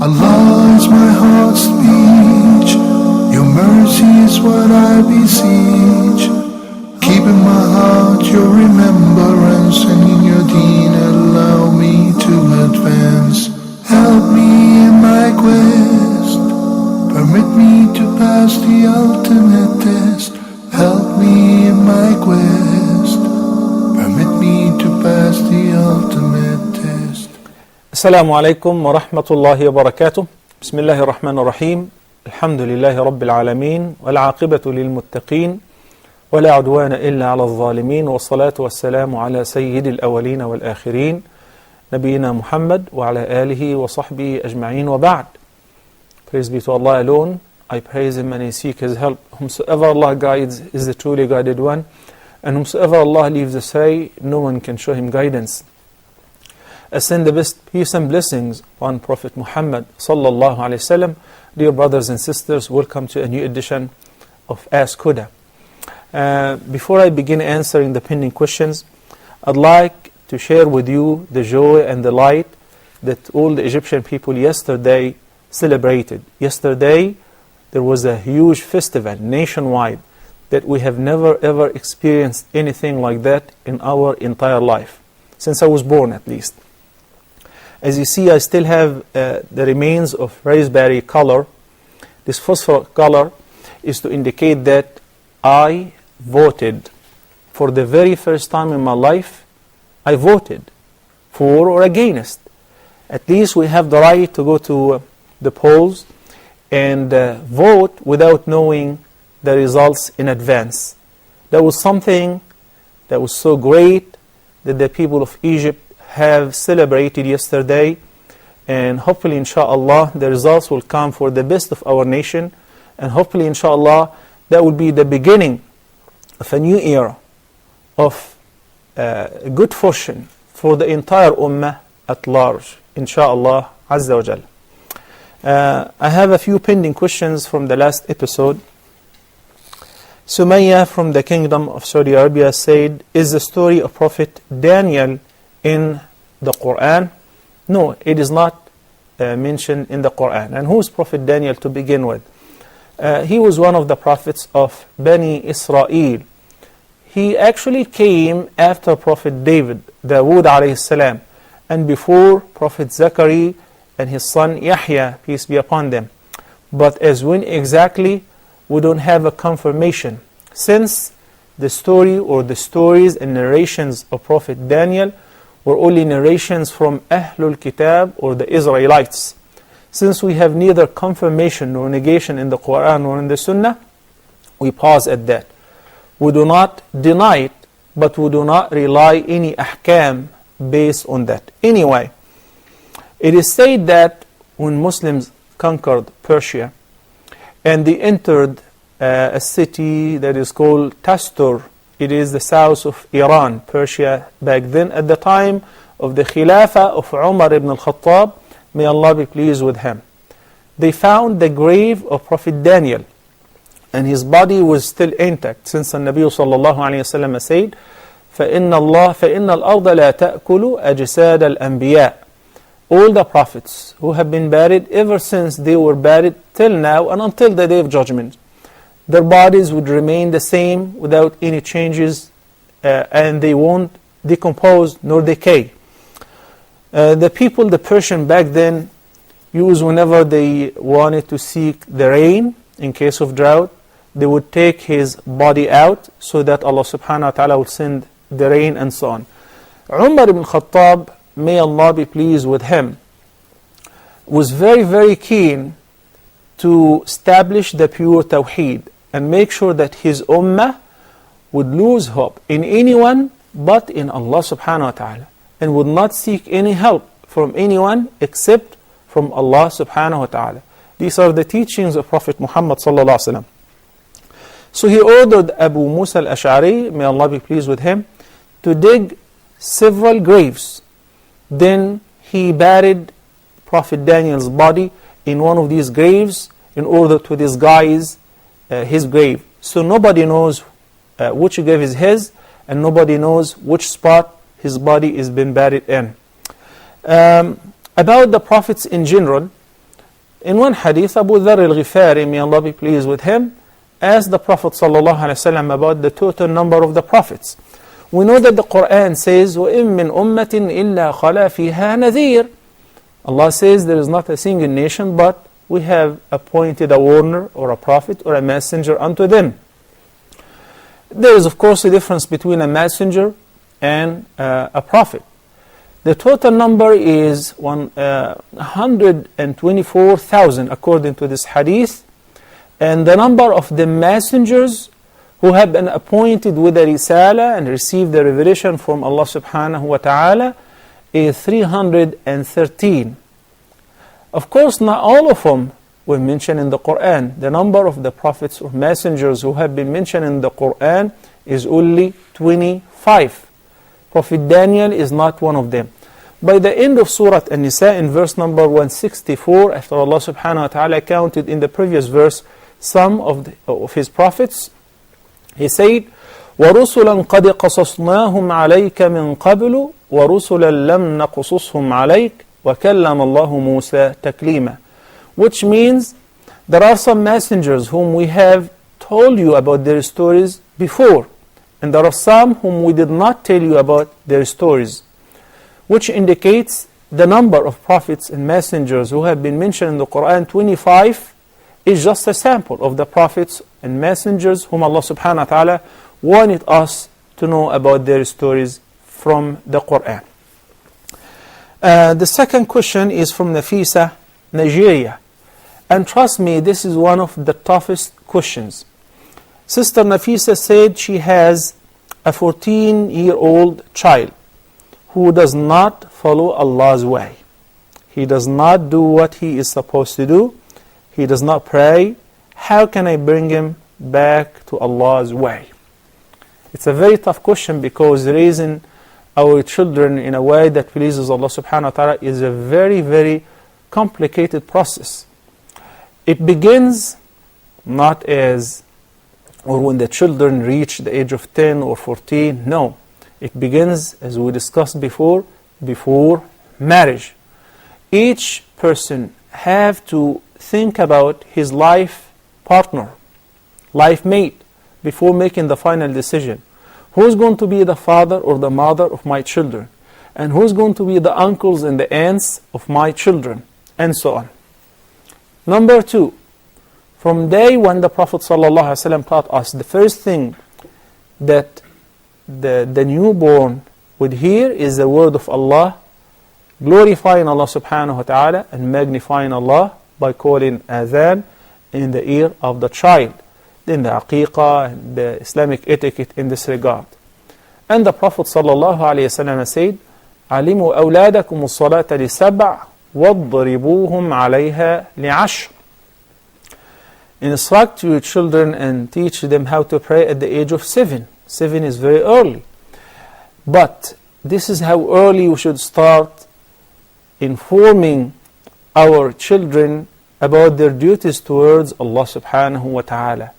Allah is my heart's speech, your mercy is what I beseech. Keep in my heart your remembrance, and in your deen allow me to advance. Help me in my quest, permit me to pass the ultimate test. Help me in my quest, permit me to pass the ultimate test. السلام عليكم ورحمة الله وبركاته. بسم الله الرحمن الرحيم. الحمد لله رب العالمين، والعاقبة للمتقين، ولا عدوان إلا على الظالمين، والصلاة والسلام على سيد الأولين والآخرين نبينا محمد وعلى آله وصحبه أجمعين وبعد. Praise be to Allah alone. I praise Him and I seek His help. Whomsoever Allah guides is the truly guided one, and whomsoever Allah leaves astray, no one can show him guidance. Ascend the best peace and blessings on Prophet Muhammad sallallahu alaihi wasallam. Dear brothers and sisters, welcome to a new edition of Ask Huda. Before I begin answering the pending questions, I'd like to share with you the joy and the light that all the Egyptian people yesterday celebrated. Yesterday, there was a huge festival nationwide that we have never ever experienced anything like that in our entire life, since I was born at least. As you see, I still have the remains of raspberry color. This phosphor color is to indicate that I voted for the very first time in my life. I voted for or against. At least we have the right to go to the polls and vote without knowing the results in advance. That was something that was so great that the people of Egypt have celebrated yesterday, and hopefully inshallah the results will come for the best of our nation, and hopefully inshallah that will be the beginning of a new era of good fortune for the entire ummah at large, inshallah azza wa jal. I have a few pending questions from the last episode. Sumaya from the Kingdom of Saudi Arabia said, is the story of Prophet Daniel in the Quran? No, it is not mentioned in the Quran. And who is Prophet Daniel to begin with? He was one of the prophets of Bani Israel. He actually came after Prophet Dawood alayhi salam, and before Prophet Zachariah and his son Yahya, peace be upon them. But as when exactly, we don't have a confirmation, since the story or the stories and narrations of Prophet Daniel were only narrations from Ahlul Kitab or the Israelites. Since we have neither confirmation nor negation in the Quran nor in the Sunnah, we pause at that. We do not deny it, but we do not rely any ahkam based on that. Anyway, it is said that when Muslims conquered Persia and they entered a city that is called Tastur, it is the south of Iran, Persia back then, at the time of the Khilafah of Umar ibn al-Khattab, may Allah be pleased with him. They found the grave of Prophet Daniel, and his body was still intact, since the Nabi sallallahu alayhi wa sallam said, فَإِنَّ الْأَرْضَ لَا تَأْكُلُ أَجْسَادَ الْأَنْبِيَاءِ. All the prophets who have been buried ever since they were buried till now and until the day of judgment, their bodies would remain the same without any changes, and they won't decompose nor decay. The people, the Persian back then, used whenever they wanted to seek the rain in case of drought, they would take his body out so that Allah subhanahu wa ta'ala would send the rain and so on. Umar ibn Khattab, may Allah be pleased with him, was very, very keen to establish the pure Tawheed and make sure that his ummah would lose hope in anyone but in Allah subhanahu wa ta'ala, and would not seek any help from anyone except from Allah subhanahu wa ta'ala. These are the teachings of Prophet Muhammad sallallahu alaihi wasallam. So he ordered Abu Musa al-Ash'ari, may Allah be pleased with him, to dig several graves. Then he buried Prophet Daniel's body in one of these graves in order to disguise his grave. So nobody knows which grave is his, and nobody knows which spot his body is been buried in. About the prophets in general, In one hadith, Abu Dharr al-Ghifari, may Allah be pleased with him, asked the Prophet ﷺ about the total number of the prophets. We know that the Quran says, وَإِن مِّنْ أُمَّةٍ إِلَّا خَلَا فِيهَا نَذِيرٌ. Allah says there is not a single nation, but we have appointed a warner or a prophet or a messenger unto them. There is of course a difference between a messenger and a prophet. The total number is 124,000 according to this hadith, and the number of the messengers who have been appointed with the risala and received the revelation from Allah subhanahu wa ta'ala is 313. Of course, not all of them were mentioned in the Quran. The number of the prophets or messengers who have been mentioned in the Quran is only 25. Prophet Daniel is not one of them. By the end of Surah An-Nisa, in verse number 164, after Allah subhanahu wa ta'ala counted in the previous verse some of his prophets, He said, وَرُسُلًا قَدْ قَصَصْنَاهُمْ عَلَيْكَ مِنْ قَبْلُ وَرُسُلًا لَمْ نَقْصُصْهُمْ عَلَيْكَ وَكَلَّمَ اللَّهُ مُوسَى تَكْلِيمًا. Which means there are some messengers whom we have told you about their stories before, and there are some whom we did not tell you about their stories, which indicates the number of prophets and messengers who have been mentioned in the Quran, 25, is just a sample of the prophets and messengers whom Allah subhanahu wa ta'ala wanted us to know about their stories from the Quran. The second question is from Nafisa, Nigeria. And trust me, this is one of the toughest questions. Sister Nafisa said she has a 14-year-old child who does not follow Allah's way. He does not do what he is supposed to do. He does not pray. How can I bring him back to Allah's way? It's a very tough question because raising our children in a way that pleases Allah subhanahu wa ta'ala is a very, very complicated process. It begins not as, or when the children reach the age of 10 or 14, no. It begins, as we discussed before marriage. Each person have to think about his life partner, life mate, before making the final decision. Who's going to be the father or the mother of my children? And who's going to be the uncles and the aunts of my children? And so on. Number two, from day when the Prophet ﷺ taught us, the first thing that the newborn would hear is the word of Allah, glorifying Allah subhanahu wa ta'ala and magnifying Allah by calling adhan in the ear of the child. Then the aqiqah and the Islamic etiquette in this regard. And the Prophet sallallahu alayhi wa sallam said, عَلِمُوا أَوْلَادَكُمُ الصَّلَاةَ لِسَبْعٍ وَاضْرِبُوهُمْ عَلَيْهَا لِعَشْرٍ. Instruct your children and teach them how to pray at the age of 7. 7 is very early. But this is how early we should start informing our children about their duties towards Allah subhanahu wa ta'ala.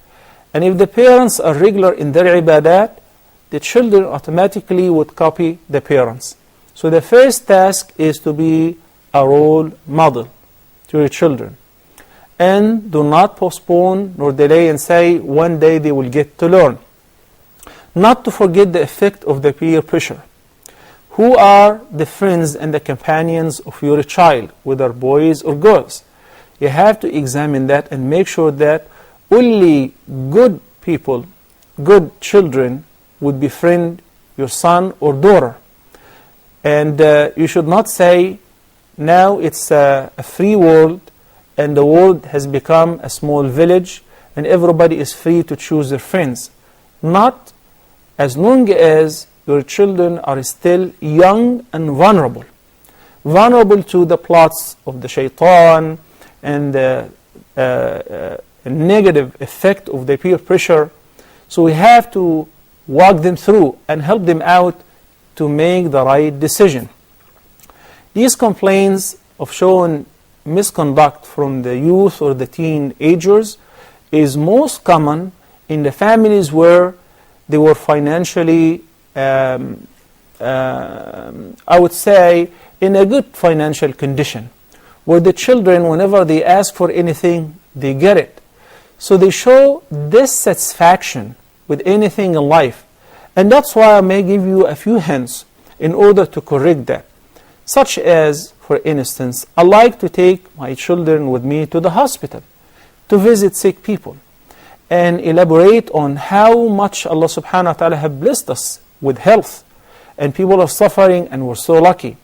And if the parents are regular in their ibadat, the children automatically would copy the parents. So the first task is to be a role model to your children. And do not postpone nor delay and say one day they will get to learn. Not to forget the effect of the peer pressure. Who are the friends and the companions of your child, whether boys or girls? You have to examine that and make sure that only good people, good children would befriend your son or daughter. And you should not say, now it's a free world and the world has become a small village and everybody is free to choose their friends. Not as long as your children are still young and vulnerable. Vulnerable to the plots of the shaitan and the negative effect of the peer pressure. So we have to walk them through and help them out to make the right decision. These complaints of showing misconduct from the youth or the teenagers is most common in the families where they were financially, I would say, in a good financial condition, where the children, whenever they ask for anything, they get it. So they show dissatisfaction with anything in life. And that's why I may give you a few hints in order to correct that. Such as, for instance, I like to take my children with me to the hospital to visit sick people and elaborate on how much Allah subhanahu wa ta'ala have blessed us with health, and people are suffering and we're so lucky.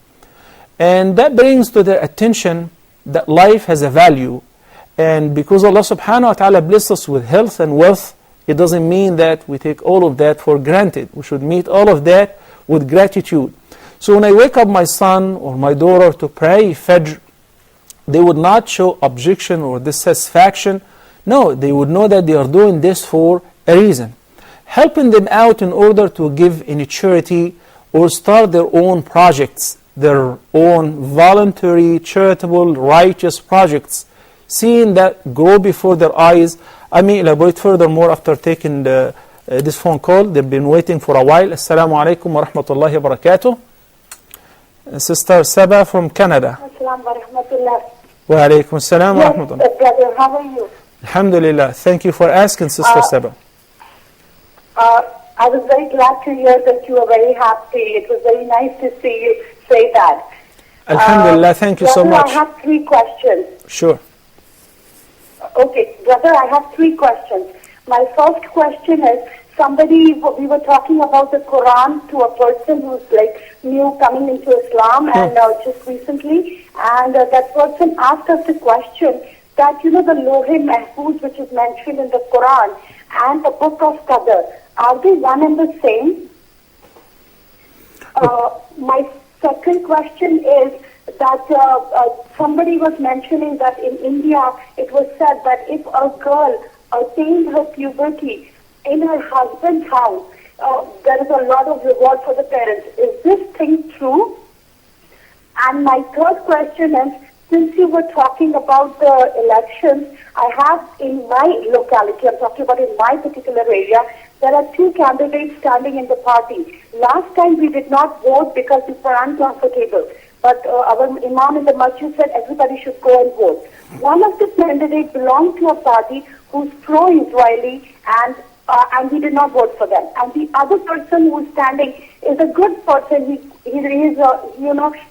And that brings to their attention that life has a value, and because Allah subhanahu wa ta'ala blessed us with health and wealth, it doesn't mean that we take all of that for granted. We should meet all of that with gratitude. So when I wake up my son or my daughter to pray Fajr, they would not show objection or dissatisfaction. No, they would know that they are doing this for a reason. Helping them out in order to give any charity or start their own projects, their own voluntary, charitable, righteous projects, seeing that grow before their eyes. I may elaborate furthermore after taking this phone call. They've been waiting for a while. Assalamu alaikum wa rahmatullahi wa barakatuh. Sister Saba from Canada. Assalamu wa rahmatullah. Wa alaikum assalam wa rahmatullah. Yes, brother, how are you? Alhamdulillah. Thank you for asking, Sister Saba. I was very glad to hear that you are very happy. It was very nice to see you say that. Alhamdulillah. Thank you so much. I have 3 questions. Sure. Okay, brother, I have 3 questions. My first question is, we were talking about the Quran to a person who's like new coming into Islam and just recently, and that person asked us the question that, the Lawh-e-Mahfuz, which is mentioned in the Quran, and the Book of Qadr, are they one and the same? My second question is that somebody was mentioning that in India it was said that if a girl attained her puberty in her husband's house, there is a lot of reward for the parents. Is this thing true? And my third question is, since you were talking about the elections, I have in my locality, I'm talking about in my particular area, there are 2 candidates standing in the party. Last time we did not vote because the Quran was comfortable. But our Imam in the masjid said everybody should go and vote. One of the candidates belonged to a party who's pro-Israeli and we did not vote for them. And the other person who's standing is a good person. He is,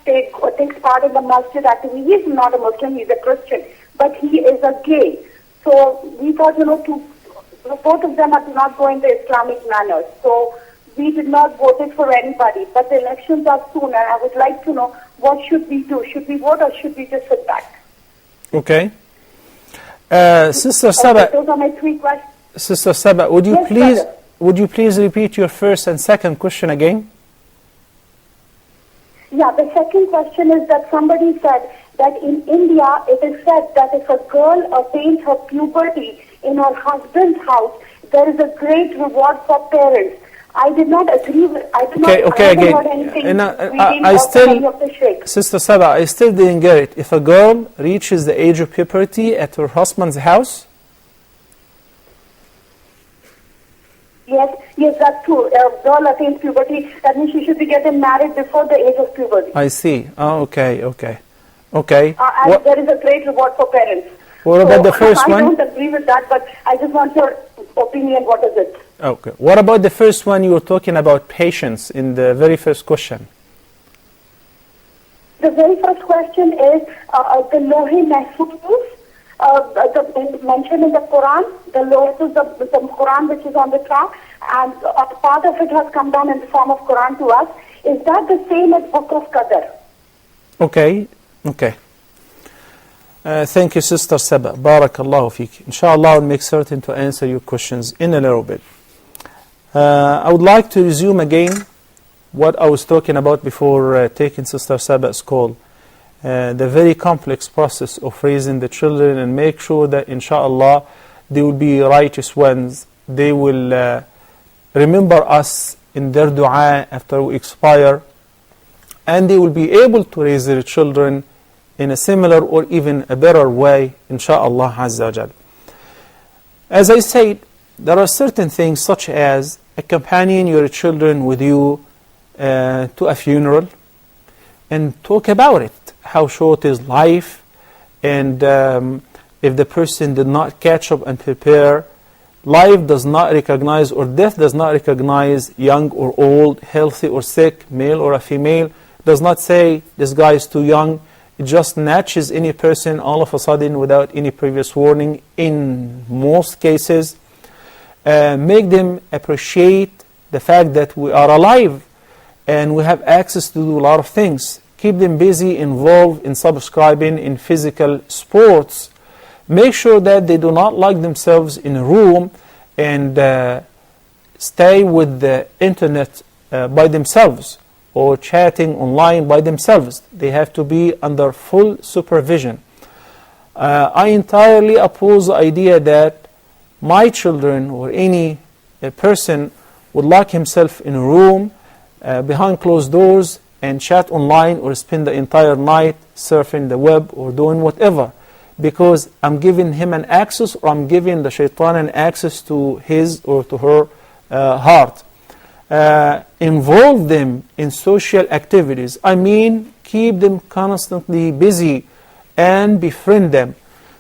takes part in the masjid activity. He is not a Muslim, he's a Christian, but he is a gay. So we thought, both of them do not go in the Islamic manner. So we did not vote it for anybody. But the elections are soon, and I would like to know, what should we do? Should we vote or should we just sit back? Okay. Sister Saba. Those are my 3 questions. Sister Saba, would you please repeat your first and second question again? Yeah, the second question is that somebody said that in India it is said that if a girl attains her puberty in her husband's house, there is a great reward for parents. I did not agree with. I did not. I haven't heard anything. Sister Saba, I still didn't get it. If a girl reaches the age of puberty at her husband's house. Yes, that's true. A girl attains puberty, that means she should be getting married before the age of puberty. I see. Oh, okay. And there is a great reward for parents. What about the first one? I don't agree with that, but I just want your opinion. What is it? Okay. What about the first one? You were talking about patience in the very first question. The very first question is the Lawh-e-Mahfuz. Mentioned in the Quran, the law is the Quran which is on the top, and a part of it has come down in the form of Quran to us. Is that the same as Book of Qadr? Okay. Thank you, Sister Saba. Barakallahu feek. Inshallah, I'll make certain to answer your questions in a little bit. I would like to resume again what I was talking about before taking Sister Saba's call. The very complex process of raising the children and make sure that inshallah they will be righteous ones. They will remember us in their dua after we expire, and they will be able to raise their children in a similar or even a better way, inshallah azza wa jal. As I said, there are certain things such as accompanying your children with you to a funeral and talk about it. How short is life? And if the person did not catch up and prepare, life does not recognize, or death does not recognize young or old, healthy or sick, male or a female. Does not say this guy is too young. It just snatches any person all of a sudden without any previous warning in most cases. Make them appreciate the fact that we are alive and we have access to do a lot of things. Keep them busy, involved in subscribing in physical sports. Make sure that they do not lock themselves in a room and stay with the internet by themselves or chatting online by themselves. They have to be under full supervision. I entirely oppose the idea that my children or any person would lock himself in a room behind closed doors and chat online or spend the entire night surfing the web or doing whatever, because I'm giving him an access, or I'm giving the shaitan an access to his or to her heart. Involve them in social activities. I mean, keep them constantly busy and befriend them.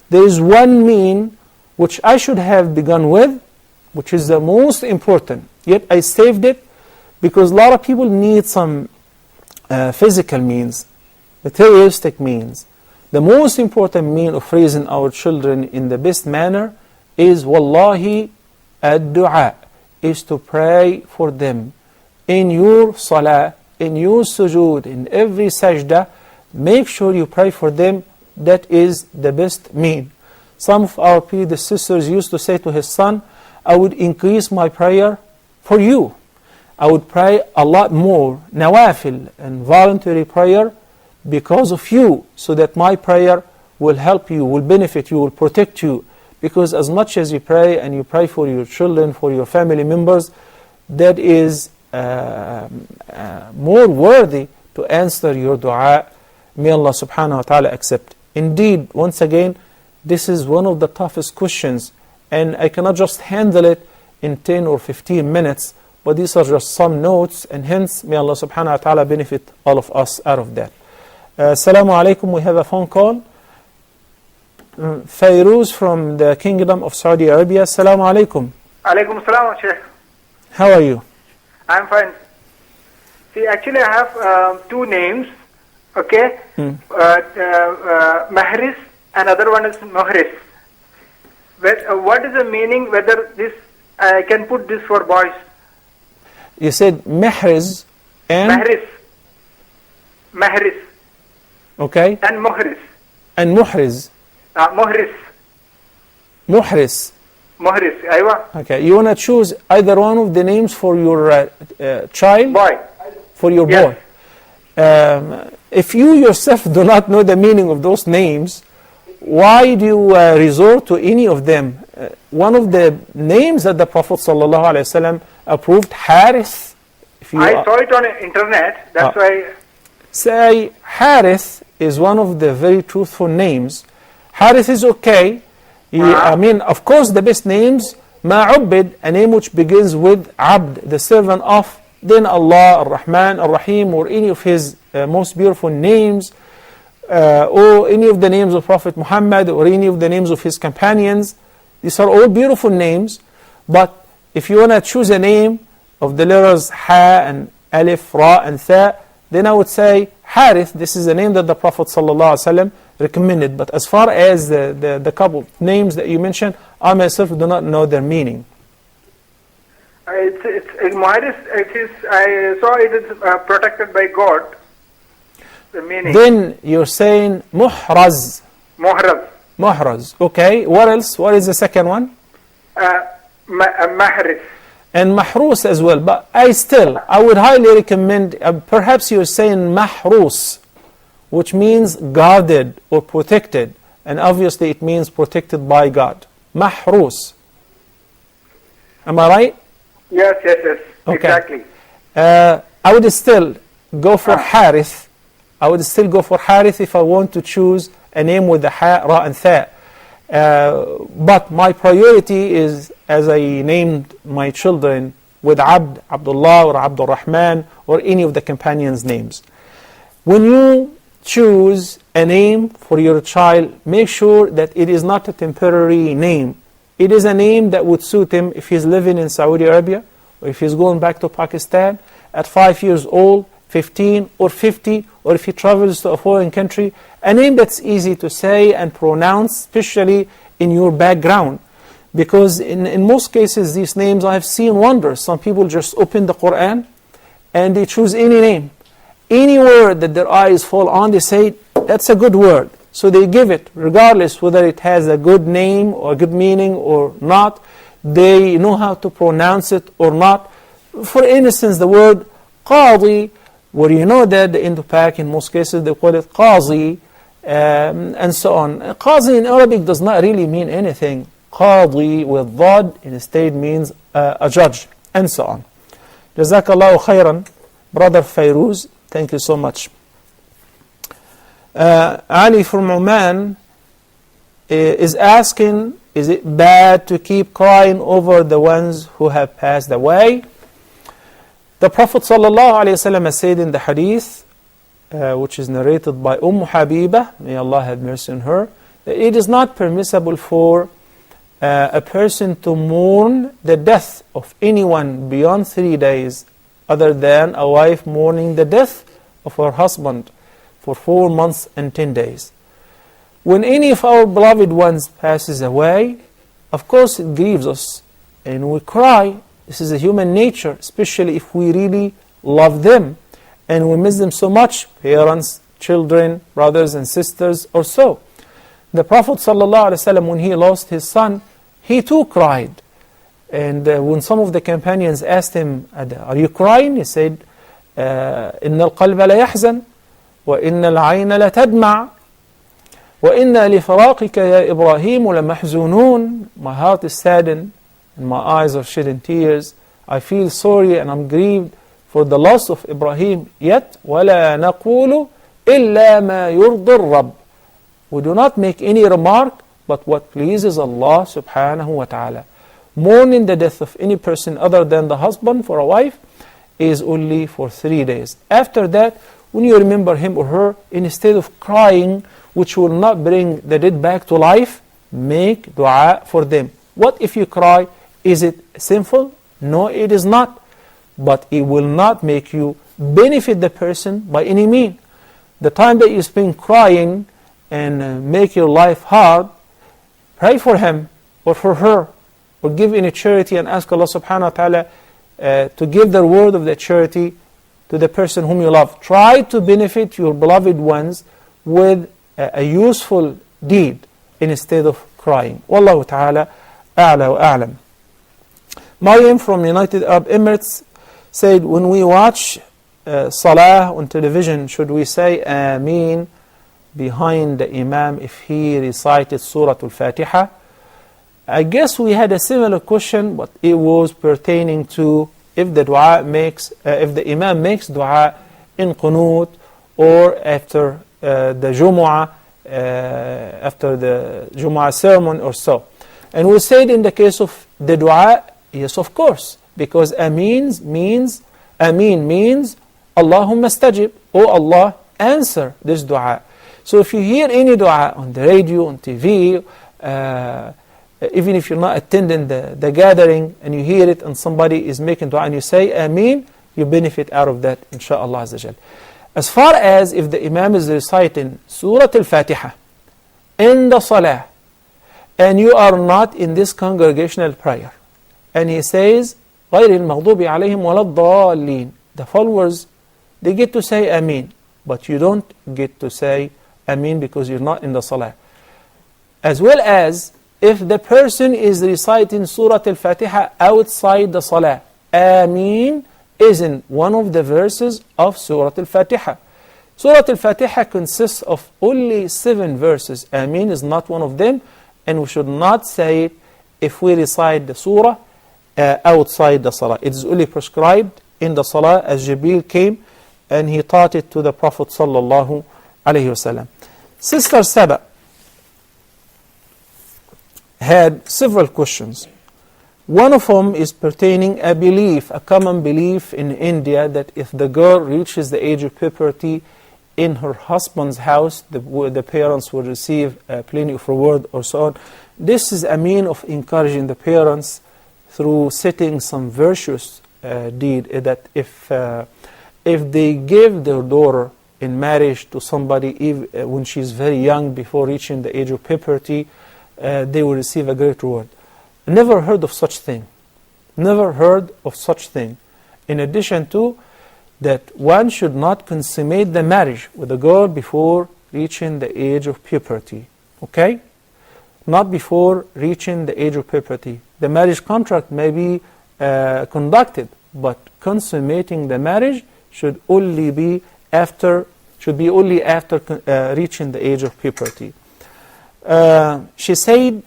There is one mean which I should have begun with, which is the most important, yet I saved it because a lot of people need some physical means, materialistic means. The most important mean of raising our children in the best manner is wallahi ad-du'a, is to pray for them. In your salah, in your sujood, in every sajda, make sure you pray for them. That is the best mean. Some of our predecessors used to say to his son, I would increase my prayer for you. I would pray a lot more, nawafil and voluntary prayer because of you, so that my prayer will help you, will benefit you, will protect you. Because as much as you pray and you pray for your children, for your family members, that is more worthy to answer your dua. May Allah subhanahu wa ta'ala accept. Indeed, once again, this is one of the toughest questions, and I cannot just handle it in 10 or 15 minutes, but these are just some notes, and hence may Allah subhanahu wa ta'ala benefit all of us out of that. Assalamu alaikum, we have a phone call. Fairuz from the Kingdom of Saudi Arabia. Assalamu alaikum. Alaikum salam, Sheikh. How are you? I'm fine. See, actually I have two names, okay? Mahris and other one is Muhris. What is the meaning, whether this, I can put this for boys? You said Mahriz and? Mahris. Okay. And Muhris. And Muhriz. Muhris. Muhris. Muhris, aywa. Okay, you want to choose either one of the names for your child? Boy. For your boy. If you yourself do not know the meaning of those names, why do you resort to any of them? One of the names that the Prophet ﷺ approved, Harith. I saw it on the internet, that's why. Say, Harith is one of the very truthful names. Harith is okay. I mean, of course, the best names, Ma'ubid, a name which begins with Abd, the servant of, then Allah, Ar-Rahman, Ar-Rahim, or any of his most beautiful names, or any of the names of Prophet Muhammad, or any of the names of his companions. These are all beautiful names, but if you want to choose a name of the letters Ha and Alif, Ra and Tha, then I would say Harith. This is a name that the Prophet ﷺ recommended. But as far as the couple of names that you mentioned, I myself do not know their meaning. It's Muhris, I saw it is protected by God. The meaning. Then you're saying Muhraz. Muhraz. Muhraz. Okay. What else? What is the second one? Mahris. And Mahrus as well. But I would highly recommend, perhaps you're saying Mahrus, which means guarded or protected. And obviously it means protected by God. Mahrus. Am I right? Yes. Okay. Exactly. I would still go for Harith. I would still go for Harith if I want to choose a name with the Ha, Ra and Tha. But my priority is, as I named my children with Abd, Abdullah or Abdul Rahman or any of the companions' names. When you choose a name for your child, make sure that it is not a temporary name. It is a name that would suit him if he's living in Saudi Arabia, or if he's going back to Pakistan at 5 years old, 15 or 50, or if he travels to a foreign country. A name that's easy to say and pronounce, especially in your background. Because in most cases, these names, I have seen wonders. Some people just open the Quran and they choose any name. Any word that their eyes fall on, they say, that's a good word. So they give it, regardless whether it has a good name or a good meaning or not. They know how to pronounce it or not. For instance, the word qadi, where you know that the Indo-Pak, in most cases, they call it qazi, and so on. Qazi in Arabic does not really mean anything. Qadi with dhad instead means a judge, and so on. Jazakallahu khairan, Brother Fairuz. Thank you so much. Ali from Oman is asking, is it bad to keep crying over the ones who have passed away? The Prophet ﷺ said in the hadith, which is narrated by Habiba, may Allah have mercy on her, that it is not permissible for a person to mourn the death of anyone beyond 3 days, other than a wife mourning the death of her husband for 4 months and 10 days. When any of our beloved ones passes away, of course it grieves us and we cry. This is a human nature, especially if we really love them and we miss them so much, parents, children, brothers and sisters or so. The Prophet ﷺ, when he lost his son, he too cried. And when some of the companions asked him, are you crying? He said, إن القلب ليحزن وإن العين لتدمع وإنا لفراقك يا إبراهيم لمحزونون. My heart is saddened and my eyes are shedding tears. I feel sorry and I'm grieved for the loss of Ibrahim. Yet ولا نقول إلا ما يرضي الرب. We do not make any remark but what pleases Allah subhanahu wa ta'ala. Mourning the death of any person other than the husband for a wife is only for 3 days. After that, when you remember him or her, instead of crying, which will not bring the dead back to life, make dua for them. What if you cry? Is it sinful? No, it is not. But it will not make you benefit the person by any means. The time that you spend crying and make your life hard, pray for him or for her, or give any charity and ask Allah subhanahu wa ta'ala to give the reward of that charity to the person whom you love. Try to benefit your beloved ones with a useful deed instead of crying. Wallahu ta'ala a'la wa a'lam. Mariam from United Arab Emirates said, when we watch Salah on television, should we say Ameen behind the Imam if he recited Surah Al-Fatiha? I guess we had a similar question, but it was pertaining to if the Imam makes dua in qunut or after the Jumu'ah, after the Jumu'ah sermon or so. And we said in the case of the dua, yes, of course, because Ameen means Allahumma stajib, oh Allah, answer this dua. So if you hear any dua on the radio, on TV, even if you're not attending the gathering and you hear it and somebody is making dua and you say Ameen, you benefit out of that, inshaAllah Azza Jal. As far as if the Imam is reciting Surah Al-Fatiha in the Salah and you are not in this congregational prayer and he says غَيْرِ الْمَغْضُوبِ عَلَيْهِمْ وَلَا الضَّالِّينَ, the followers, they get to say Ameen, but you don't get to say Ameen because you're not in the Salah. As well as if the person is reciting Surah Al-Fatiha outside the Salah, Ameen isn't one of the verses of Surah Al-Fatiha. Surah Al-Fatiha consists of only 7 verses. Ameen is not one of them, and we should not say it if we recite the surah outside the Salah. It is only prescribed in the Salah as Jibreel came and he taught it to the Prophet sallallahu alaihi wasallam. Sister Saba had several questions. One of them is pertaining a common belief in India, that if the girl reaches the age of puberty, in her husband's house, the parents will receive plenty of reward or so on. This is a mean of encouraging the parents through setting some virtuous deed, that if they give their daughter in marriage to somebody when she's very young, before reaching the age of puberty, they will receive a great reward. Never heard of such thing. Never heard of such thing. In addition to that, one should not consummate the marriage with a girl before reaching the age of puberty. Okay? Not before reaching the age of puberty. The marriage contract may be conducted, but consummating the marriage should only be after reaching the age of puberty. She said,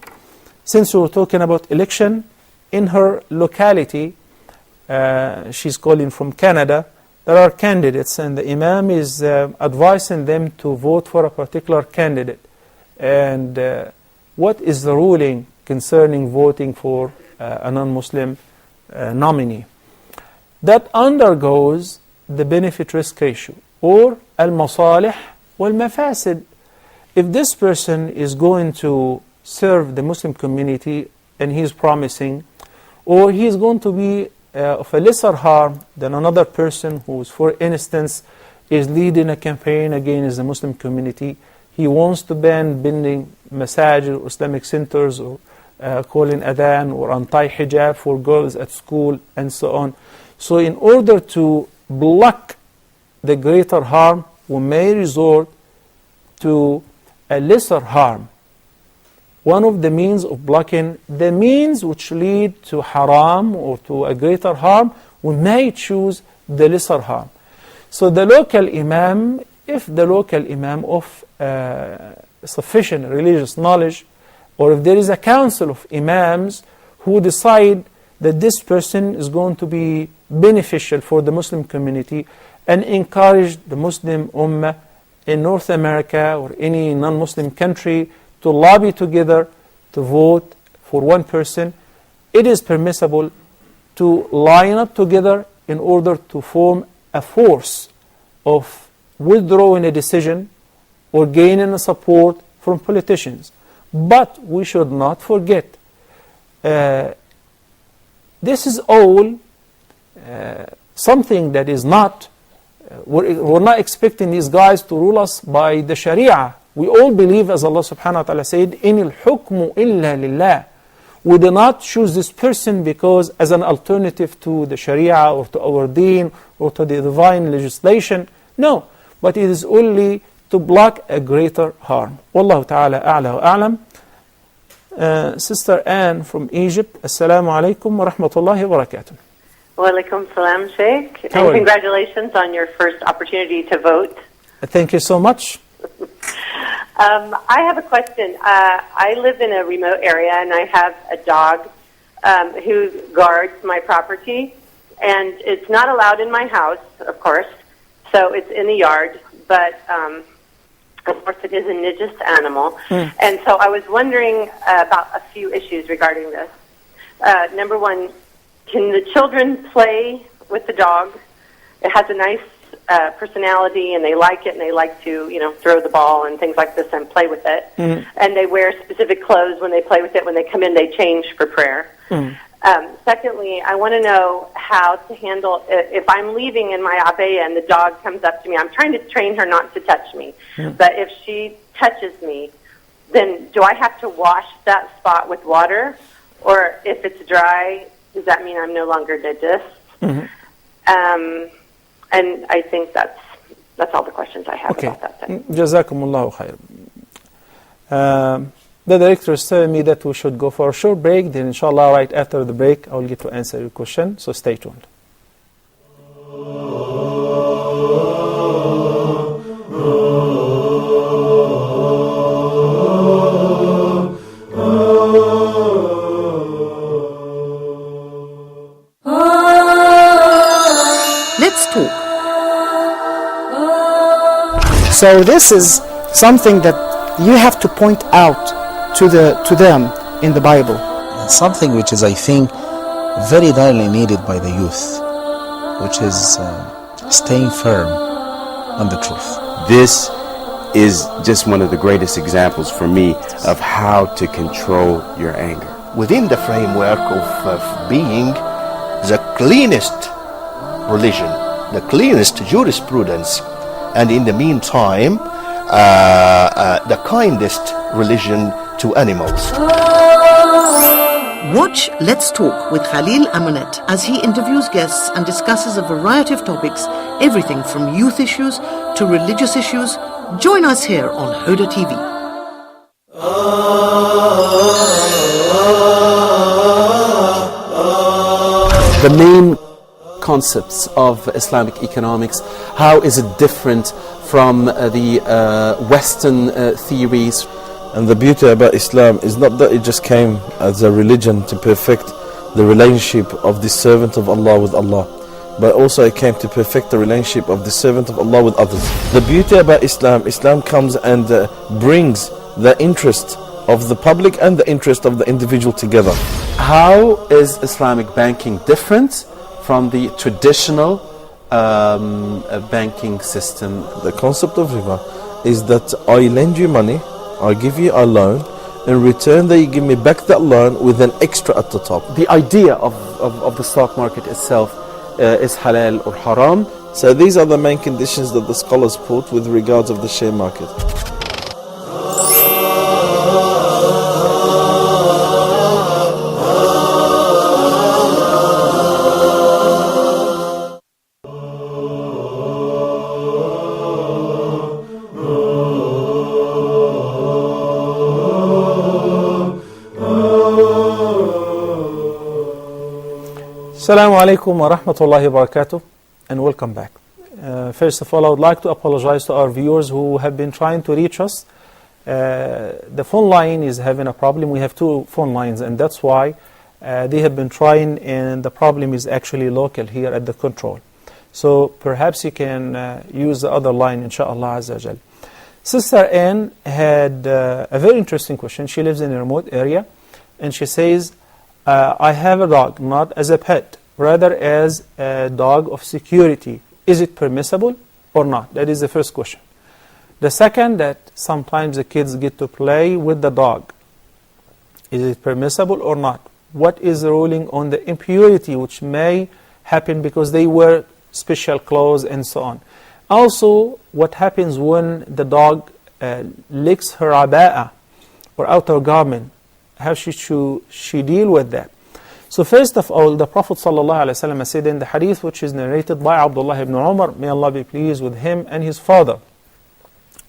since we were talking about election, in her locality, she's calling from Canada, there are candidates, and the Imam is advising them to vote for a particular candidate. And what is the ruling concerning voting for a non-Muslim nominee? That undergoes the benefit-risk ratio, or al-masalih wal-mafasid. If this person is going to serve the Muslim community and he is promising, or he is going to be of a lesser harm than another person who, for instance, is leading a campaign against the Muslim community. He wants to ban building masajid or Islamic centers, or calling adhan, or anti-hijab for girls at school, and so on. So in order to block the greater harm, we may resort to a lesser harm. One of the means of blocking the means which lead to haram or to a greater harm, we may choose the lesser harm. So the local imam, if the local imam of sufficient religious knowledge, or if there is a council of imams who decide that this person is going to be beneficial for the Muslim community, and encourage the Muslim ummah in North America or any non-Muslim country to lobby together to vote for one person, it is permissible to line up together in order to form a force of withdrawing a decision or gaining a support from politicians. But we should not forget, this is all something that is not, we're not expecting these guys to rule us by the Sharia. We all believe, as Allah subhanahu wa ta'ala said, إِنِ الْحُكْمُ إِلَّا لِلَّهِ. We do not choose this person because as an alternative to the Sharia or to our deen or to the divine legislation. No, but it is only to block a greater harm. Wallahu ta'ala a'la wa a'lam. Sister Anne from Egypt, Assalamu alaikum wa rahmatullahi wa barakatuh. Wa alaikum salam, Sheikh. And congratulations on your first opportunity to vote. Thank you so much. I have a question. I live in a remote area, and I have a dog who guards my property, and it's not allowed in my house, of course, so it's in the yard, but of course it is a najis animal. And so I was wondering about a few issues regarding this. Number one, can the children play with the dog? It has a nice personality, and they like it, and they like to, throw the ball and things like this and play with it. And they wear specific clothes when they play with it. When they come in, they change for prayer. Secondly, I want to know how to handle if I'm leaving in my abaya and the dog comes up to me. I'm trying to train her not to touch me, but if she touches me, then do I have to wash that spot with water? Or if it's dry, does that mean I'm no longer najis? And I think that's all the questions I have about that thing. Jazakumullahu khair. The director is telling me that we should go for a short break. Then inshallah right after the break I will get to answer your question. So stay tuned. Let's talk. So this is something that you have to point out to them in the Bible. Something which is, I think, very direly needed by the youth, which is staying firm on the truth. this is just one of the greatest examples for me of how to control your anger. Within the framework of being the cleanest religion, the cleanest jurisprudence, and in the meantime, the kindest religion to animals. Watch Let's Talk with Khalil Amonet as he interviews guests and discusses a variety of topics, everything from youth issues to religious issues. Join us here on Huda TV. The main concepts of Islamic economics, how is it different from the Western theories? And the beauty about Islam is not that it just came as a religion to perfect the relationship of the servant of Allah with Allah, but also it came to perfect the relationship of the servant of Allah with others. The beauty about Islam, Islam comes and brings the interest of the public and the interest of the individual together. How is Islamic banking different from the traditional banking system? The concept of riba is that I lend you money, I give you a loan, in return that you give me back that loan with an extra at the top. The idea of the stock market itself is halal or haram. So these are the main conditions that the scholars put with regards of the share market. Assalamu alaikum wa rahmatullahi wa barakatuh, and welcome back. First of all, I would like to apologize to our viewers who have been trying to reach us. The phone line is having a problem. We have two phone lines, and that's why they have been trying, and the problem is actually local here at the control. So perhaps you can use the other line, inshallah azza jal. Sister Ann had a very interesting question. She lives in a remote area, and she says, I have a dog, not as a pet, rather as a dog of security. Is it permissible or not? That is the first question. The second, that sometimes the kids get to play with the dog. Is it permissible or not? What is the ruling on the impurity which may happen because they wear special clothes and so on? Also, what happens when the dog licks her aba'ah or outer garment? How should she deal with that? So first of all, the Prophet ﷺ said in the hadith which is narrated by Abdullah ibn Umar, may Allah be pleased with him and his father,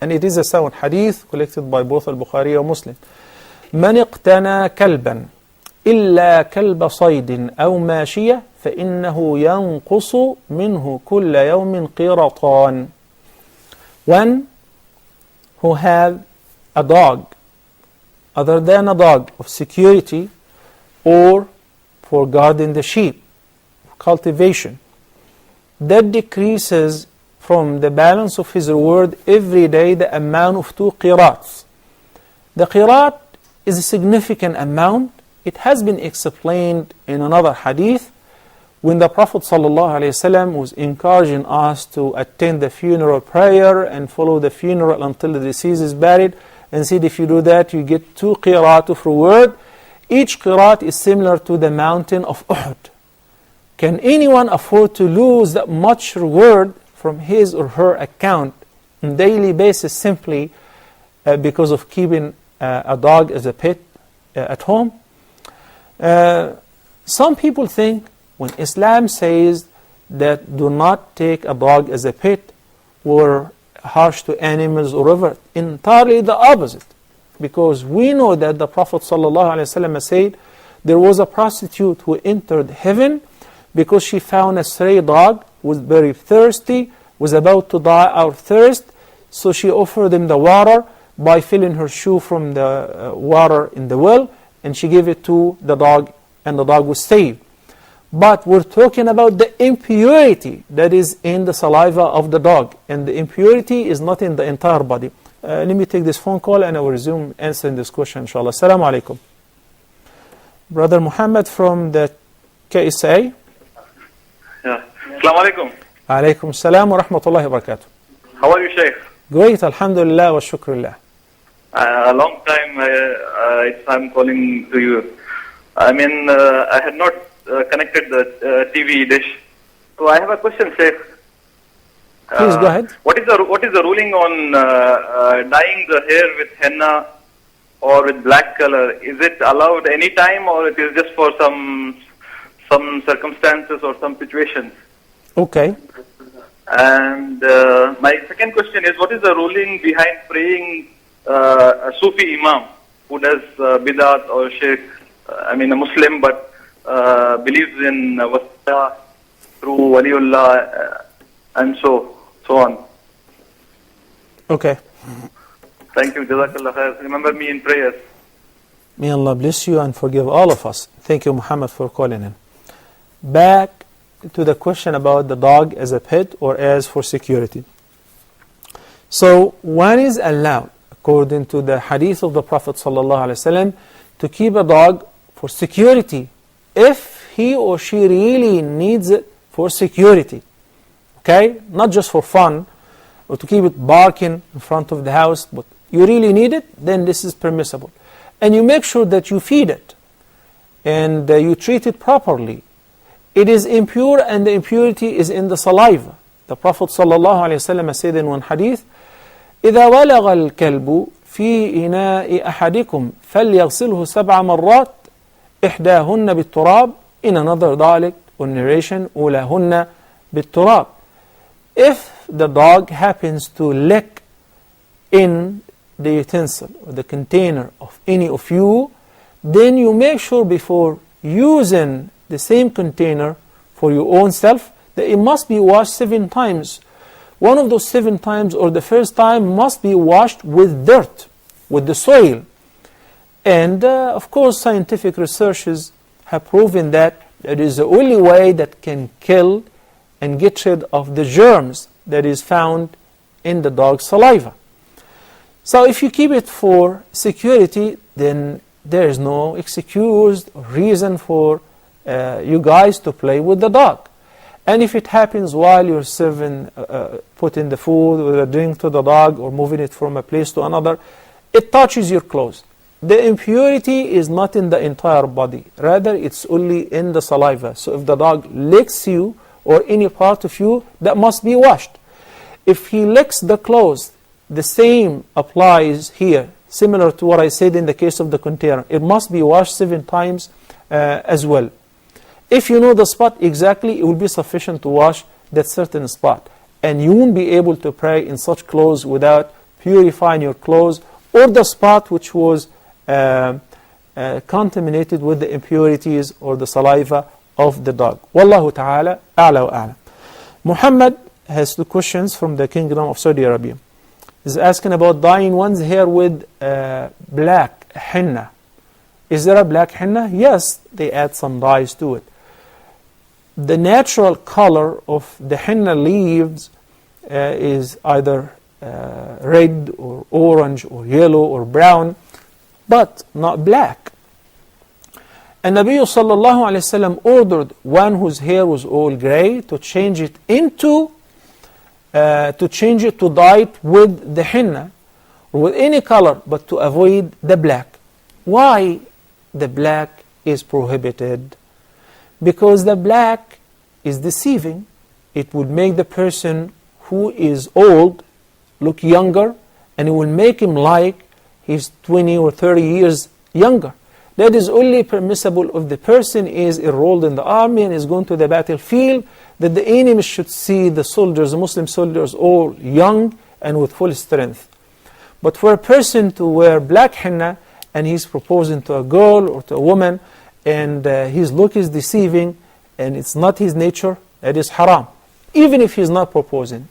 and it is a sound hadith collected by both al-Bukhari and Muslim. من اقتنى كلبا إلا كلب صيد أو ماشية فإنه ينقص منه كل يوم قيراطان. One who have a dog other than a dog of security or for guarding the sheep, cultivation, that decreases from the balance of his reward every day the amount of 2 qirats. The qirat is a significant amount. It has been explained in another hadith when the Prophet ﷺ was encouraging us to attend the funeral prayer and follow the funeral until the deceased is buried, and said if you do that you get 2 qirat of reward. Each qirat is similar to the mountain of Uhud. Can anyone afford to lose that much reward from his or her account on daily basis simply because of keeping a dog as a pet at home? Some people think when Islam says that do not take a dog as a pet or harsh to animals or whatever, entirely the opposite. Because we know that the Prophet ﷺ said there was a prostitute who entered heaven because she found a stray dog, was very thirsty, was about to die out of thirst, so she offered him the water by filling her shoe from the water in the well, and she gave it to the dog, and the dog was saved. But we're talking about the impurity that is in the saliva of the dog, and the impurity is not in the entire body. Let me take this phone call and I will resume answering this question, inshallah. Assalamu alaikum. Brother Muhammad from the KSA. Yeah. Assalamu alaikum. Alaikum salam wa rahmatullahi wa barakatuh. How are you, Sheikh? Great, alhamdulillah wa shukrullah. A long time I'm calling to you. I mean, I had not connected the TV dish. So I have a question, Sheikh. Please go ahead. What is the ruling on dyeing the hair with henna or with black color? Is it allowed any time, or it is just for some circumstances or some situations? Okay. And my second question is, what is the ruling behind praying a Sufi imam who does bidat or shirk? I mean, a Muslim, but believes in wasita through waliullah and so on. Okay. Thank you. Jazakallah khair. Remember me in prayers. May Allah bless you and forgive all of us. Thank you, Muhammad, for calling in. Back to the question about the dog as a pet or as for security. So one is allowed, according to the hadith of the Prophet ﷺ, to keep a dog for security if he or she really needs it for security. Okay? Not just for fun or to keep it barking in front of the house, but you really need it, then this is permissible. And you make sure that you feed it and you treat it properly. It is impure, and the impurity is in the saliva. The Prophet ﷺ said in one hadith, إذا ولغ الكلب في إناء أحدكم فليغسله 7 مرات إحداهن بالتراب. In another dialect or narration, أولاهن بالتراب. If the dog happens to lick in the utensil or the container of any of you, then you make sure before using the same container for your own self that it must be washed 7 times. One of those 7 times, or the first time, must be washed with dirt, with the soil. And of course, scientific researches have proven that it is the only way that can kill and get rid of the germs that is found in the dog's saliva. So if you keep it for security, then there is no excuse or reason for you guys to play with the dog. And if it happens while you're serving, putting the food or the drink to the dog or moving it from a place to another, it touches your clothes. The impurity is not in the entire body. Rather, it's only in the saliva. So if the dog licks you or any part of you, that must be washed. If he licks the clothes, the same applies here, similar to what I said in the case of the container. It must be washed 7 times as well. If you know the spot exactly, it will be sufficient to wash that certain spot. And you won't be able to pray in such clothes without purifying your clothes or the spot which was contaminated with the impurities or the saliva of the dog. Wallahu ta'ala a'la wa a'lam. Muhammad has 2 questions from the Kingdom of Saudi Arabia. He's asking about dyeing one's hair with black henna. Is there a black henna? Yes, they add some dyes to it. The natural color of the henna leaves is either red or orange or yellow or brown, but not black. And Nabi sallallahu alayhi wasallam ordered one whose hair was all gray to change it to dye it with the henna or with any color, but to avoid the black. Why the black is prohibited? Because the black is deceiving. It would make the person who is old look younger, and it will make him like he's 20 or 30 years younger. That is only permissible if the person is enrolled in the army and is going to the battlefield, that the enemy should see the soldiers, the Muslim soldiers, all young and with full strength. But for a person to wear black henna and he's proposing to a girl or to a woman, and his look is deceiving and it's not his nature, that is haram. Even if he's not proposing,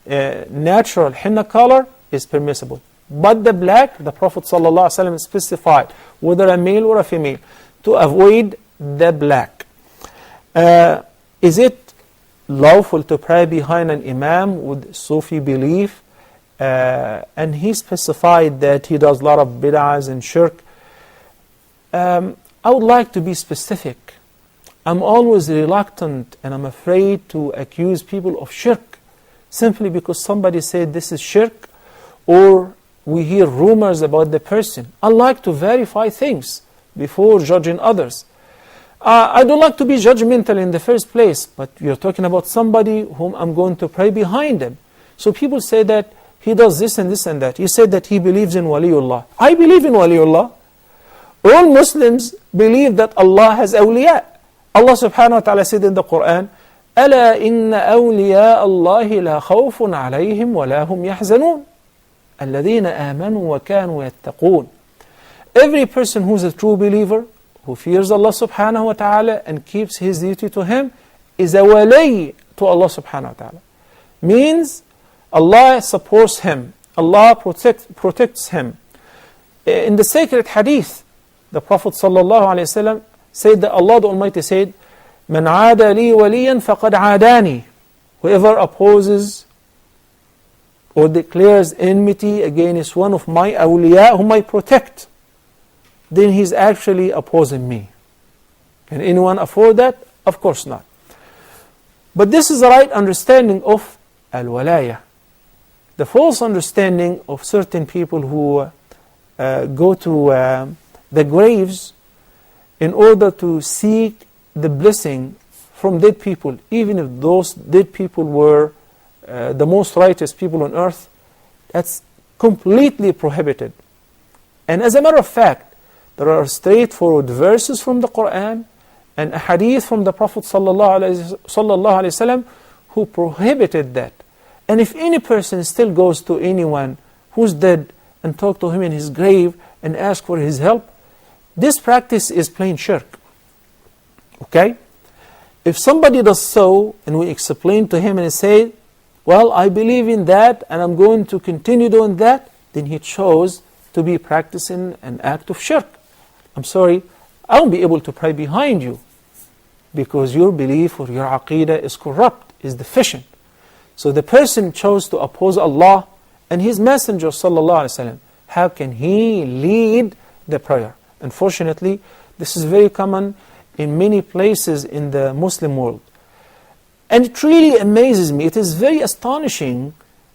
natural henna color is permissible. But the black, the Prophet ﷺ specified, whether a male or a female, to avoid the black. Is it lawful to pray behind an imam with Sufi belief? And he specified that he does a lot of bid'ahs and shirk. I would like to be specific. I'm always reluctant and I'm afraid to accuse people of shirk, simply because somebody said this is shirk, or we hear rumors about the person. I like to verify things before judging others. I don't like to be judgmental in the first place, but you're talking about somebody whom I'm going to pray behind him. So people say that he does this and this and that. He said that he believes in Waliullah. I believe in Waliullah. All Muslims believe that Allah has awliya. Allah subhanahu wa ta'ala said in the Quran, أَلَا إِنَّ أَوْلِيَاءَ اللَّهِ لَا خَوْفٌ عَلَيْهِمْ وَلَا هُمْ يَحْزَنُونَ الَّذِينَ آمَنُوا وَكَانُوا يَتَّقُونَ. Every person who is a true believer, who fears Allah subhanahu wa ta'ala and keeps his duty to him, is a wali to Allah subhanahu wa ta'ala. Means Allah supports him, Allah protects him. In the sacred hadith, the Prophet sallallahu alayhi wa sallam said that Allah the Almighty said, مَنْ عَادَ لِي وَلِيًّا فَقَدْ عَادَانِي. Whoever opposes or declares enmity against one of my awliya whom I protect, then he's actually opposing me. Can anyone afford that? Of course not. But this is the right understanding of al-walaya. The false understanding of certain people who go to the graves in order to seek the blessing from dead people, even if those dead people were the most righteous people on earth, that's completely prohibited. And as a matter of fact, there are straightforward verses from the Quran and a hadith from the Prophet sallallahu alaihi wasallam who prohibited that. And if any person still goes to anyone who's dead and talk to him in his grave and ask for his help, this practice is plain shirk. Okay? If somebody does so and we explain to him and say, well, I believe in that and I'm going to continue doing that, then he chose to be practicing an act of shirk. I'm sorry, I won't be able to pray behind you because your belief or your aqidah is corrupt, is deficient. So the person chose to oppose Allah and His Messenger sallallahu alaihi wasallam. How can he lead the prayer? Unfortunately, this is very common in many places in the Muslim world. And it really amazes me, it is very astonishing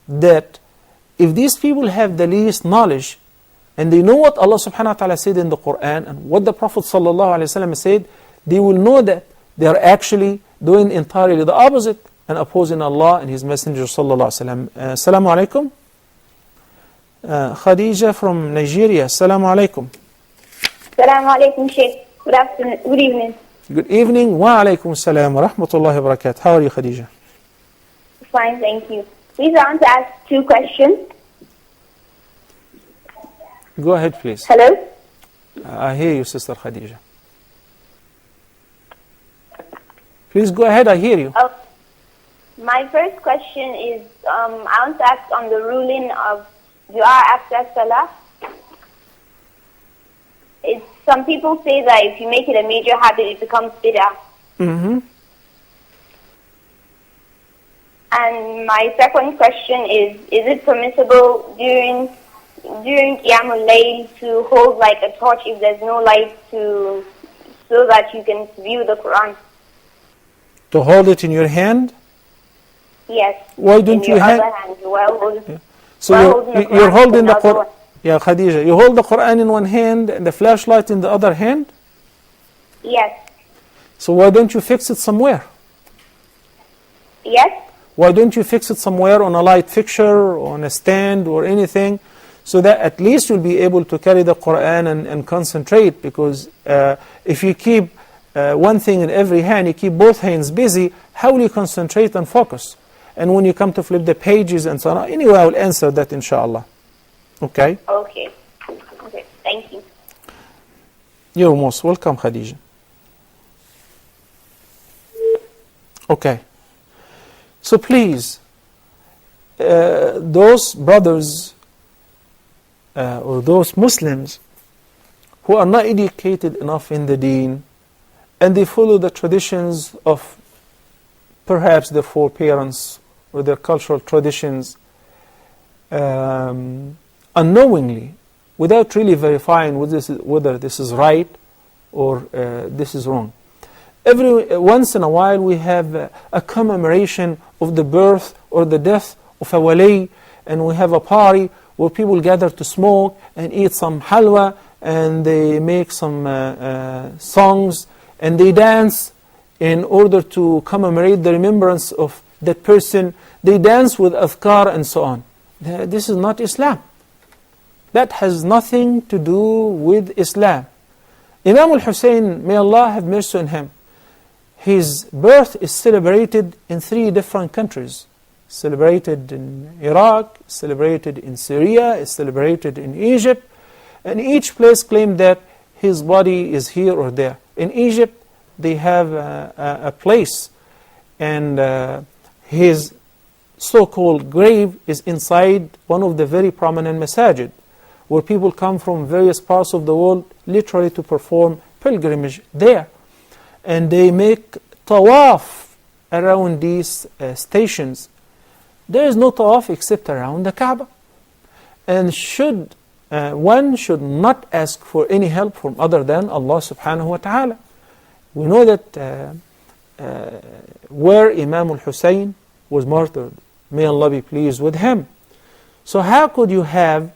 that if these people have the least knowledge and they know what Allah subhanahu wa ta'ala said in the Quran and what the Prophet sallallahu alaihi wasallam said, they will know that they are actually doing entirely the opposite and opposing Allah and His Messenger sallallahu alaihi wasallam. Assalamu alaikum. Khadija from Nigeria. Assalamu alaikum. Assalamu alaikum, Sheikh. Good afternoon. Good evening. Good evening. Wa alaikum assalam wa rahmatullahi wa barakatuh. How are you, Khadija? Fine, thank you. Please, I want to ask 2 questions. Go ahead, please. Hello? I hear you, Sister Khadija. Please go ahead, I hear you. My first question is, I want to ask on the ruling of dua after Salah. Some people say that if you make it a major habit, it becomes bid'ah. Mm-hmm. And my second question is it permissible during Qiyamul Layl to hold like a torch if there's no light so that you can view the Quran? To hold it in your hand? Yes. Why don't you have? So you're holding the Quran. Yeah, Khadija, you hold the Quran in one hand and the flashlight in the other hand? Yes. So why don't you fix it somewhere? Yes. Why don't you fix it somewhere on a light fixture or on a stand or anything so that at least you'll be able to carry the Quran and concentrate? Because if you keep one thing in every hand, you keep both hands busy, how will you concentrate and focus? And when you come to flip the pages and so on, anyway, I will answer that inshallah. Okay? Okay. Okay, thank you. You're most welcome, Khadija. Okay. So please, those brothers or those Muslims who are not educated enough in the deen and they follow the traditions of perhaps their foreparents or their cultural traditions unknowingly, without really verifying whether this is right or this is wrong. once in a while we have a commemoration of the birth or the death of a wali, and we have a party where people gather to smoke and eat some halwa, and they make some songs, and they dance in order to commemorate the remembrance of that person. They dance with adhkar and so on. This is not Islam. That has nothing to do with Islam. Imam al-Hussein, may Allah have mercy on him, his birth is celebrated in 3 different countries. Celebrated in Iraq, celebrated in Syria, is celebrated in Egypt, and each place claimed that his body is here or there. In Egypt, they have a place, and his so-called grave is inside one of the very prominent masajid, where people come from various parts of the world literally to perform pilgrimage there. And they make tawaf around these stations. There is no tawaf except around the Kaaba. And one should not ask for any help from other than Allah subhanahu wa ta'ala. We know that where Imam al-Hussein was martyred, may Allah be pleased with him. So how could you have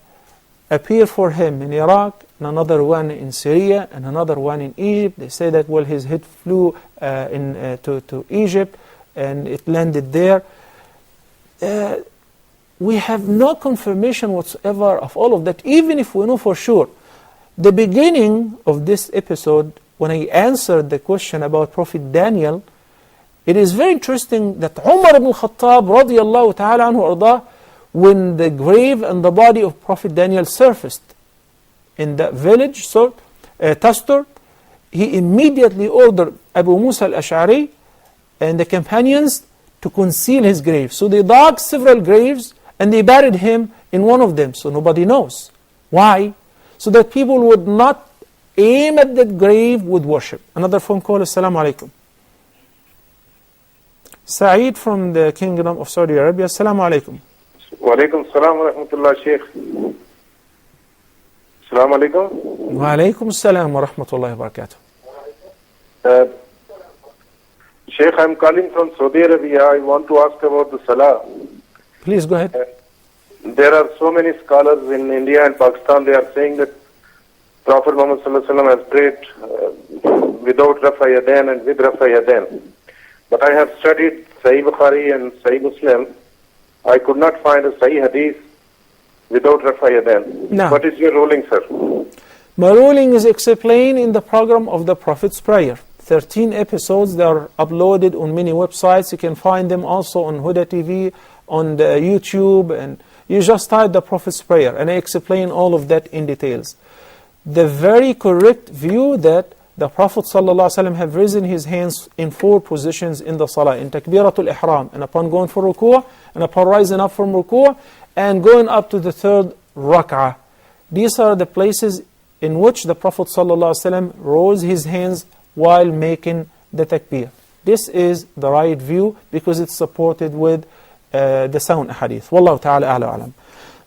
a pier for him in Iraq, and another one in Syria, and another one in Egypt? They say that, well, his head flew to Egypt, and it landed there. We have no confirmation whatsoever of all of that, even if we know for sure. The beginning of this episode, when I answered the question about Prophet Daniel, it is very interesting that Umar ibn Khattab radiyallahu ta'ala anhu ardah, when the grave and the body of Prophet Daniel surfaced in the village, Tastur, he immediately ordered Abu Musa al-Ash'ari and the companions to conceal his grave. So they dug several graves and they buried him in one of them, so nobody knows. Why? So that people would not aim at that grave with worship. Another phone call. Assalamu alaikum. Saeed from the Kingdom of Saudi Arabia. Assalamu alaikum. Wa alaikum salam wa rahmatullah, Sheikh. Assalamu alaikum. Wa alaikum salam wa rahmatullahi wa barakatuh. Sheikh, I'm calling from Saudi Arabia. I want to ask about the Salah. Please go ahead. There are so many scholars in India and Pakistan. They are saying that Prophet Muhammad Sallallahu Alaihi Wasallam has prayed without Rafa Yadain and with Rafa Yadain. But I have studied Sahih Bukhari and Sahih Muslim. I could not find a Sahih Hadith without Rafa Yadain. No. What is your ruling, sir? My ruling is explained in the program of the Prophet's Prayer. 13 episodes that are uploaded on many websites. You can find them also on Huda TV, on the YouTube, and you just type the Prophet's Prayer, and I explain all of that in details. The very correct view that the Prophet ﷺ have risen his hands in 4 positions in the Salah, in Takbiratul Ihram, and upon going for Ruku', and upon rising up from Ruku', and going up to the 3rd Rak'ah. These are the places in which the Prophet ﷺ rose his hands while making the takbir. This is the right view because it's supported with the sound hadith. Wallahu ta'ala a'la alam.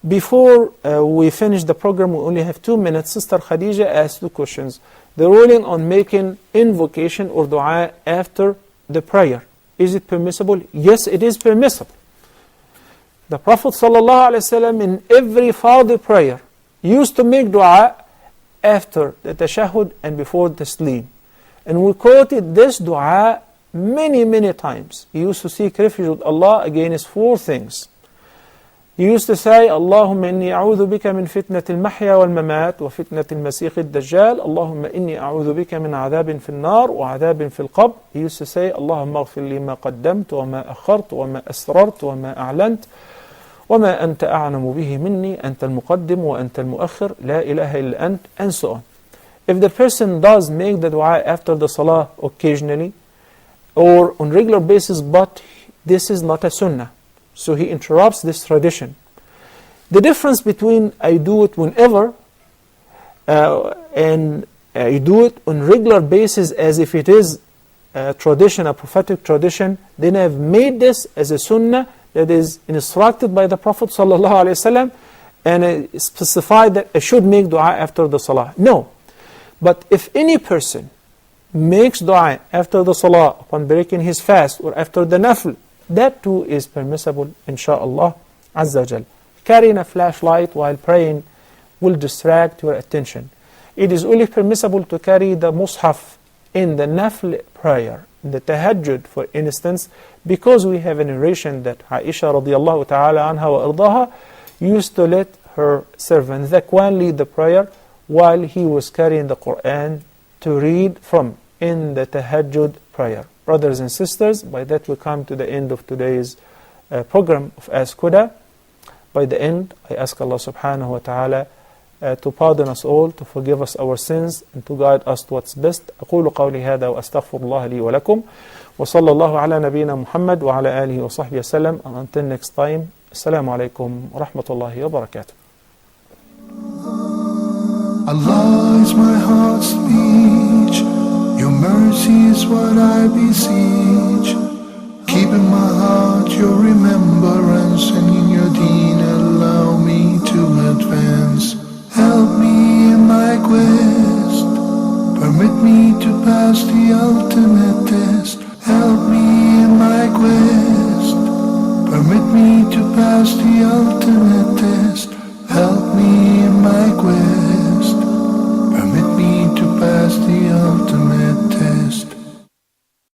Before we finish the program, we only have 2 minutes. Sister Khadija asked 2 questions. The ruling on making invocation or dua after the prayer. Is it permissible? Yes, it is permissible. The Prophet ﷺ in every fardu prayer used to make dua after the tashahhud and before the taslim. And we quoted this dua many times. He used to seek refuge with Allah against 4 things. He used to say, Allahumma inni a'udhu bika min fitnati al-mahya wal-mamat wa fitnati al-masih al-dajjal. Allahumma inni a'udhu bika min adhabin fi al-nar wa adhabin fi al-qabr. He used to say, Allahumma aghfir li ma qaddamt wa ma akhart wa ma asrart wa ma a'lant wa ma anta a'lamu bihi minni anta al-muqaddim wa anta al-muakhir la ilaha illa ant, and so on. If the person does make the dua after the salah occasionally or on regular basis, but this is not a sunnah, so he interrupts this tradition. The difference between I do it whenever and I do it on regular basis as if it is a tradition, a prophetic tradition, then I have made this as a sunnah that is instructed by the Prophet ﷺ, and I specified that I should make dua after the salah. No. But if any person makes dua after the salah, upon breaking his fast, or after the nafl, that too is permissible, insha'Allah Azza wa Jal. Carrying a flashlight while praying will distract your attention. It is only permissible to carry the mushaf in the nafl prayer, in the tahajjud, for instance, because we have a narration that Aisha radiallahu ta'ala anha wa ardaha used to let her servant Dhakwan lead the prayer while he was carrying the Quran to read from in the tahajjud prayer. Brothers and sisters, by that we come to the end of today's program of Ask Huda. By the end, I ask Allah subhanahu wa ta'ala to pardon us all, to forgive us our sins, and to guide us to what's best. أقول قولي هذا وأستغفر الله لي ولكم وصلى الله على نبينا محمد وعلى آله وصحبه وسلم. And until next time, السلام عليكم ورحمة الله وبركاته. Allah is my heart's speech, your mercy is what I beseech. Keep in my heart your remembrance, and in your deen allow me to advance. Help me in my quest, permit me to pass the ultimate test. Help me in my quest, permit me to pass the ultimate test. Help me in my quest, permit me to pass the ultimate